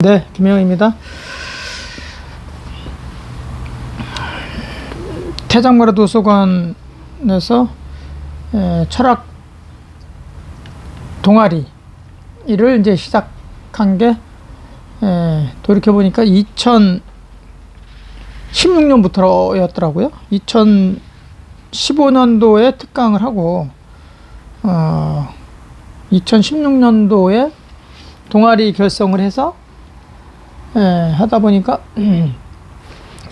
네, 김영입니다. 태장마라 도서관에서 철학 동아리를 이제 시작한 게 돌이켜보니까 2016년부터였더라고요. 2015년도에 특강을 하고 2016년도에 동아리 결성을 해서 하다 보니까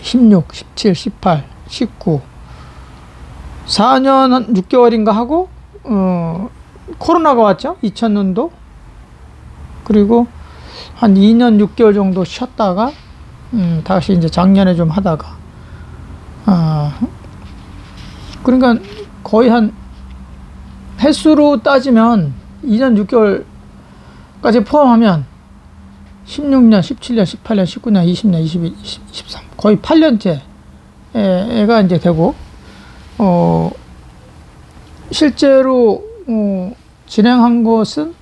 16, 17, 18, 19 4년 한 6개월인가 하고 코로나가 왔죠. 2000년도. 그리고 한 2년 6개월 정도 쉬었다가 다시 이제 작년에 좀 하다가 그러니까 거의 한 횟수로 따지면 2년 6개월까지 포함하면 16년, 17년, 18년, 19년, 20년, 21, 20, 23 거의 8년째가 이제 되고 실제로 진행한 것은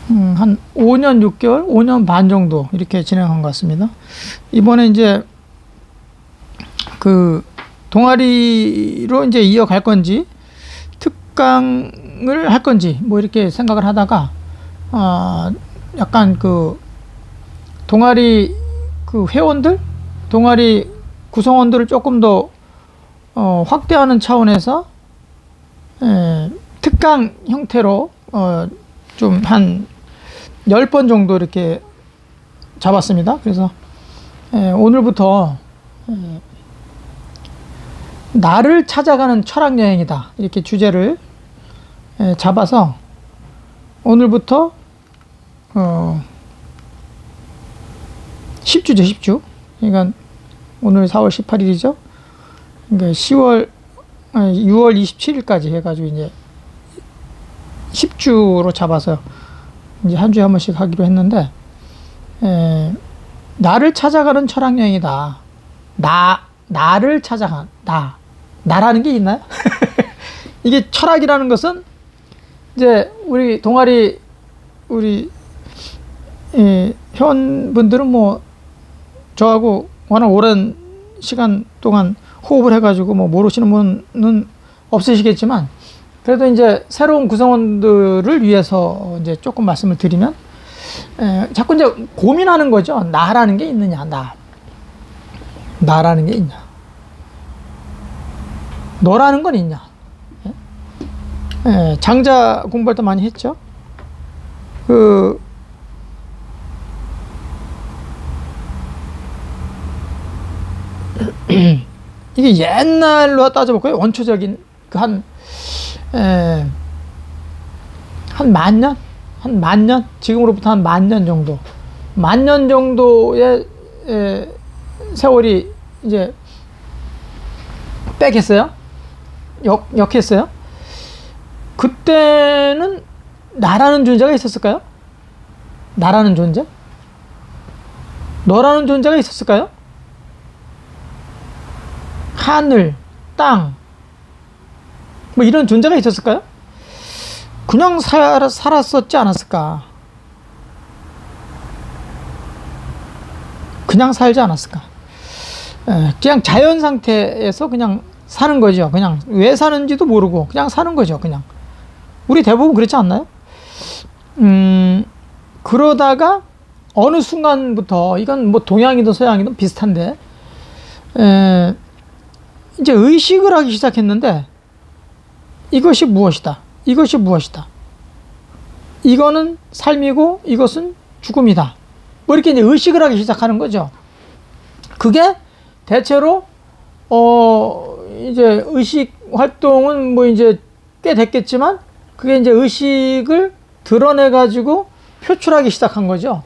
한 5년 6개월, 5년 반 정도 이렇게 진행한 것 같습니다. 이번에 이제 그 동아리로 이제 이어갈 건지 특강을 할 건지 뭐 이렇게 생각을 하다가 약간 그 동아리 그 회원들, 동아리 구성원들을 조금 더 확대하는 차원에서 특강 형태로 좀 한 10번 정도 이렇게 잡았습니다. 그래서 오늘부터 나를 찾아가는 철학 여행이다 이렇게 주제를 잡아서 오늘부터 10주죠, 10주. 그러니까 오늘 4월 18일이죠. 그러니까 6월 27일까지 해가지고 이제 10주로 잡아서 이제 한 주에 한 번씩 하기로 했는데, 나를 찾아가는 철학 여행이다. 나를 찾아간, 나라는 게 있나요? 이게 철학이라는 것은 이제 우리 동아리, 우리 회원분들은 뭐 저하고 워낙 오랜 시간 동안 호흡을 해가지고 뭐 모르시는 분은 없으시겠지만 그래도 이제 새로운 구성원들을 위해서 이제 조금 말씀을 드리면 자꾸 이제 고민하는 거죠. 나라는 게 있느냐, 나라는 게 있냐, 너라는 건 있냐. 장자 공부할 때 많이 했죠. 이게 옛날로 따져볼까요? 원초적인 그 한 만년? 한 만년? 지금으로부터 한 만년 정도. 만년 정도의 세월이 이제 빽했어요? 역했어요? 그때는 나라는 존재가 있었을까요? 나라는 존재? 너라는 존재가 있었을까요? 하늘, 땅, 뭐 이런 존재가 있었을까요? 그냥 살았었지 않았을까? 그냥 살지 않았을까? 그냥 자연 상태에서 그냥 사는 거죠. 그냥 왜 사는지도 모르고 그냥 사는 거죠. 그냥 우리 대부분 그렇지 않나요? 그러다가 어느 순간부터 이건 뭐 동양이든 서양이든 비슷한데 이제 의식을 하기 시작했는데 이것이 무엇이다, 이것이 무엇이다, 이거는 삶이고 이것은 죽음이다, 뭐 이렇게 이제 의식을 하기 시작하는 거죠. 그게 대체로 이제 의식 활동은 뭐 이제 꽤 됐겠지만 그게 이제 의식을 드러내 가지고 표출하기 시작한 거죠.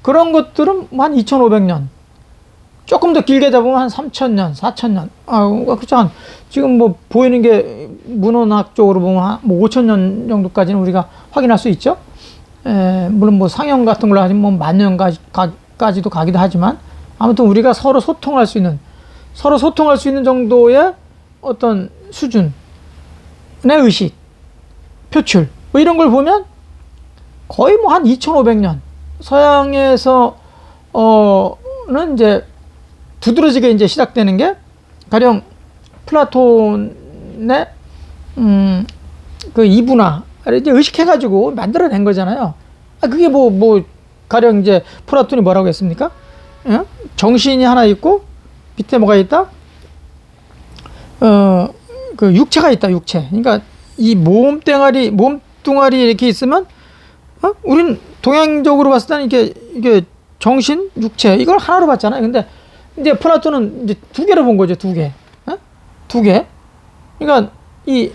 그런 것들은 한 2500년, 조금 더 길게 잡으면 한 3000년, 4000년. 그렇죠. 지금 뭐 보이는 게 문헌학 쪽으로 보면 뭐 5000년 정도까지는 우리가 확인할 수 있죠. 물론 뭐 상형 같은 걸로 하면 뭐 만년까지도 가기도 하지만 아무튼 우리가 서로 소통할 수 있는 정도의 어떤 수준의 의식, 표출, 뭐 이런 걸 보면 거의 뭐 한 2500년, 서양에서 는 이제 두드러지게 이제 시작되는 게 가령 플라톤의 그 이분화를 이제 의식해가지고 만들어낸 거잖아요. 그게 뭐 가령 이제 플라톤이 뭐라고 했습니까? 예? 정신이 하나 있고 밑에 뭐가 있다? 그 육체가 있다. 육체. 그러니까 이 몸뚱아리 이렇게 있으면 우린 동양적으로 봤을 때는 이게 정신, 육체 이걸 하나로 봤잖아요. 근데 이제 플라톤은 이제 두 개로 본 거죠. 두 개. 두 개. 그러니까 이게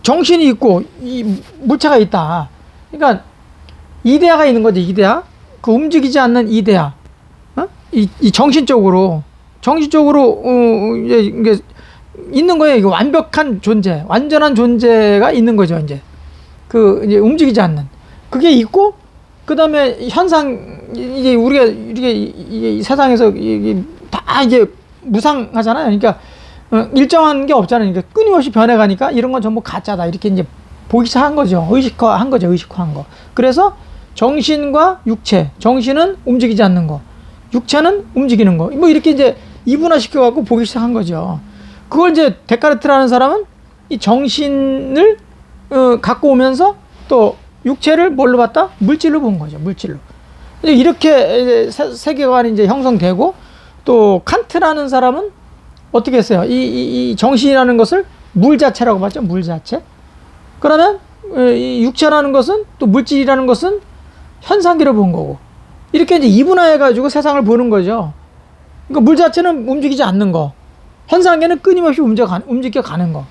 정신이 있고 이 물체가 있다. 그러니까 이데아가 있는 거죠. 이데아. 그 움직이지 않는 이데아. 이 정신적으로 이게 있는 거예요. 이게 완벽한 존재, 완전한 존재가 있는 거죠. 이제 이제 움직이지 않는 그게 있고, 그 다음에 현상, 이게 우리가 이게 세상에서 이게 다 이게 무상하잖아요. 그러니까 일정한 게 없잖아요. 그러니까 끊임없이 변해가니까 이런 건 전부 가짜다 이렇게 이제 보기 시작한 거죠. 의식화한 거. 그래서 정신과 육체, 정신은 움직이지 않는 거, 육체는 움직이는 거, 뭐 이렇게 이제 이분화시켜갖고 보기 시작한 거죠. 그걸 이제 데카르트라는 사람은 이 정신을 갖고 오면서 또 육체를 뭘로 봤다? 물질로 본 거죠. 물질로. 이렇게 세계관이 이제 형성되고, 또 칸트라는 사람은 어떻게 했어요? 이 정신이라는 것을 물 자체라고 봤죠. 물 자체. 그러면 이 육체라는 것은, 또 물질이라는 것은 현상계로 본 거고, 이렇게 이제 이분화해가지고 세상을 보는 거죠. 그러니까 물 자체는 움직이지 않는 거, 현상계는 끊임없이 움직여가는 거.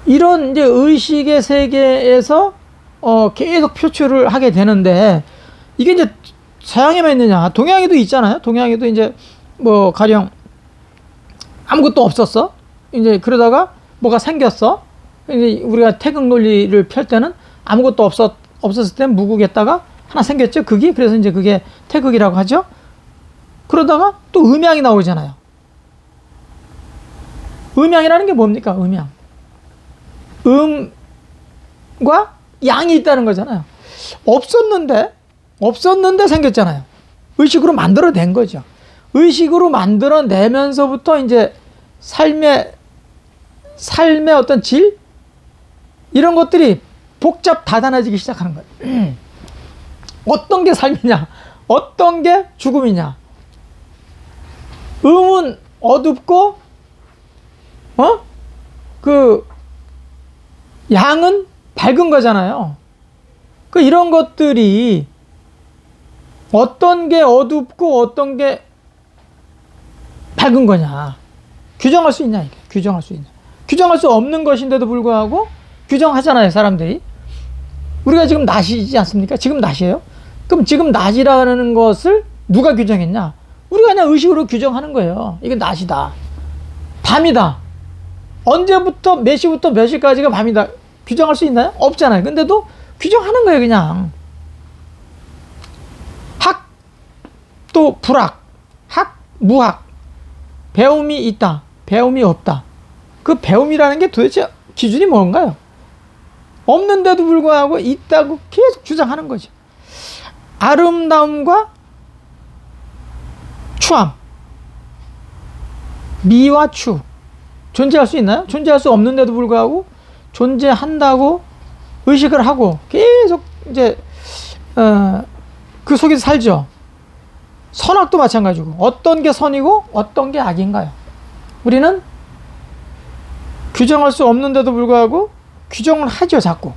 이런 이제 의식의 세계에서 계속 표출을 하게 되는데, 이게 이제 서양에만 있느냐? 동양에도 있잖아요. 동양에도 이제 뭐 가령 아무것도 없었어. 이제 그러다가 뭐가 생겼어. 이제 우리가 태극 논리를 펼 때는 아무것도 없었을 때 무국에다가 하나 생겼죠. 극이. 그래서 이제 그게 태극이라고 하죠. 그러다가 또 음양이 나오잖아요. 음양이라는 게 뭡니까? 음양. 음과 양이 있다는 거잖아요. 없었는데 생겼잖아요. 의식으로 만들어낸 거죠. 의식으로 만들어내면서부터 이제 삶의 어떤 질? 이런 것들이 복잡 다단해지기 시작하는 거예요. 어떤 게 삶이냐? 어떤 게 죽음이냐? 음은 어둡고, 양은 밝은 거잖아요. 이런 것들이 어떤 게 어둡고 어떤 게 밝은 거냐. 규정할 수 있냐, 이게. 규정할 수 없는 것인데도 불구하고 규정하잖아요, 사람들이. 우리가 지금 낮이지 않습니까? 지금 낮이에요? 그럼 지금 낮이라는 것을 누가 규정했냐? 우리가 그냥 의식으로 규정하는 거예요. 이게 낮이다. 밤이다. 언제부터, 몇 시부터 몇 시까지가 밤이다. 규정할 수 있나요? 없잖아요. 근데도 규정하는 거예요, 그냥. 학, 또 불학, 학, 무학. 배움이 있다. 배움이 없다. 그 배움이라는 게 도대체 기준이 뭔가요? 없는데도 불구하고 있다고 계속 주장하는 거죠. 아름다움과 추함, 미와 추, 존재할 수 있나요? 존재할 수 없는데도 불구하고 존재한다고 의식을 하고 계속 이제 그 속에서 살죠. 선악도 마찬가지고, 어떤 게 선이고 어떤 게 악인가요? 우리는 규정할 수 없는데도 불구하고 규정을 하죠. 자꾸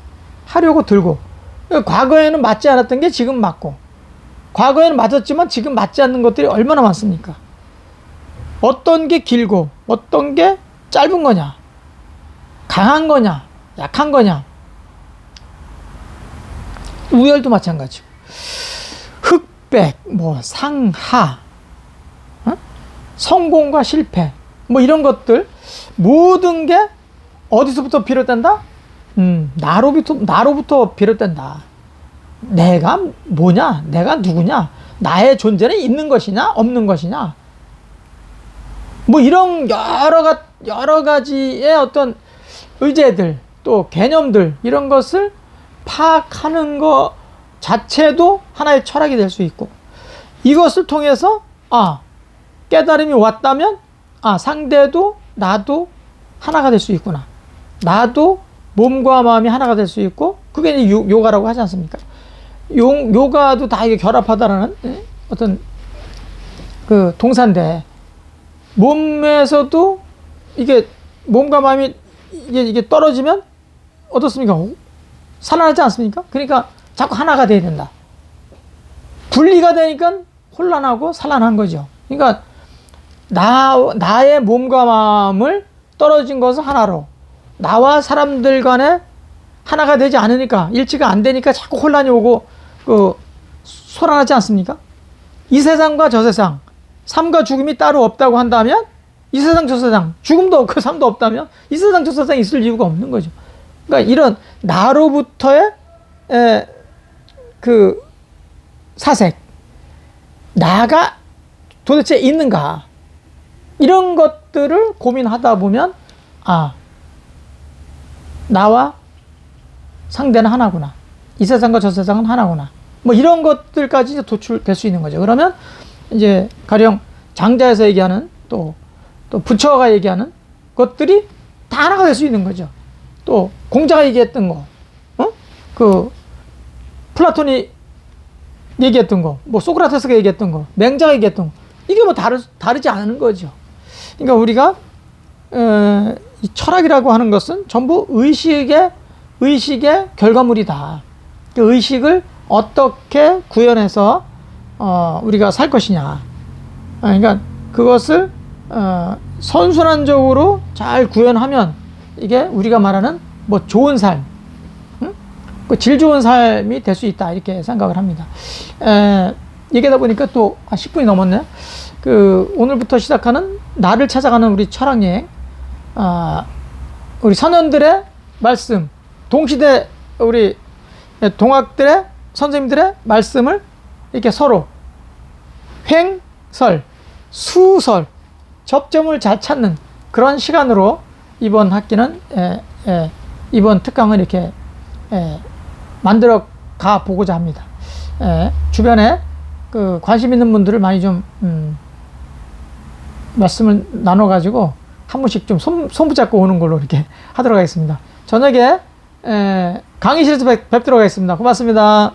하려고 들고. 과거에는 맞지 않았던 게 지금 맞고, 과거에는 맞았지만 지금 맞지 않는 것들이 얼마나 많습니까? 어떤 게 길고 어떤 게 짧은 거냐, 강한 거냐, 약한 거냐. 우열도 마찬가지고, 흑백, 뭐 상하, 성공과 실패, 뭐 이런 것들 모든 게 어디서부터 비롯된다? 나로부터 비롯된다. 내가 뭐냐? 내가 누구냐? 나의 존재는 있는 것이냐? 없는 것이냐? 뭐 이런 여러 가지의 어떤 의제들, 또 개념들, 이런 것을 파악하는 자체도 하나의 철학이 될 수 있고, 이것을 통해서 깨달음이 왔다면 상대도 나도 하나가 될 수 있구나. 나도 몸과 마음이 하나가 될 수 있고, 그게 이제 요가라고 하지 않습니까? 요가도 다 이게 결합하다라는 어떤 그 동사인데, 몸에서도 이게 몸과 마음이 이게 떨어지면 어떻습니까? 살아나지 않습니까? 그러니까 자꾸 하나가 돼야 된다. 분리가 되니까 혼란하고 산란한 거죠. 그러니까 나의 몸과 마음을 떨어진 것을 하나로, 나와 사람들 간에 하나가 되지 않으니까, 일치가 안 되니까 자꾸 혼란이 오고 소란하지 않습니까? 이 세상과 저 세상, 삶과 죽음이 따로 없다고 한다면, 이 세상 저 세상, 죽음도 없고 삶도 없다면 이 세상 저 세상에 있을 이유가 없는 거죠. 그러니까 이런 나로부터의 그 사색, 나가 도대체 있는가, 이런 것들을 고민하다 보면 나와 상대는 하나구나, 이 세상과 저 세상은 하나구나, 뭐 이런 것들까지 이제 도출될 수 있는 거죠. 그러면 이제 가령 장자에서 얘기하는 또 부처가 얘기하는 것들이 다 하나가 될 수 있는 거죠. 또 공자가 얘기했던 거, 그 플라톤이 얘기했던 거, 뭐 소크라테스가 얘기했던 거, 맹자가 얘기했던 거, 이게 뭐 다르지 않은 거죠. 그러니까 우리가 이 철학이라고 하는 것은 전부 의식의 결과물이다. 그 의식을 어떻게 구현해서 우리가 살 것이냐. 그러니까 그것을 선순환적으로 잘 구현하면 이게 우리가 말하는 뭐 좋은 삶, 그 질 좋은 삶이 될 수 있다, 이렇게 생각을 합니다. 얘기하다 보니까 또 10분이 넘었네. 그 오늘부터 시작하는 나를 찾아가는 우리 철학 여행, 우리 선원들의 말씀, 동시대 우리 동학들의 선생님들의 말씀을 이렇게 서로 횡설, 수설, 접점을 잘 찾는 그런 시간으로 이번 학기는 이번 특강을 이렇게 만들어 가 보고자 합니다. 주변에 그 관심 있는 분들을 많이 좀 말씀을 나눠 가지고 한 분씩 좀 손 붙잡고 오는 걸로 이렇게 하도록 하겠습니다. 저녁에 강의실에서 뵙도록 하겠습니다. 고맙습니다.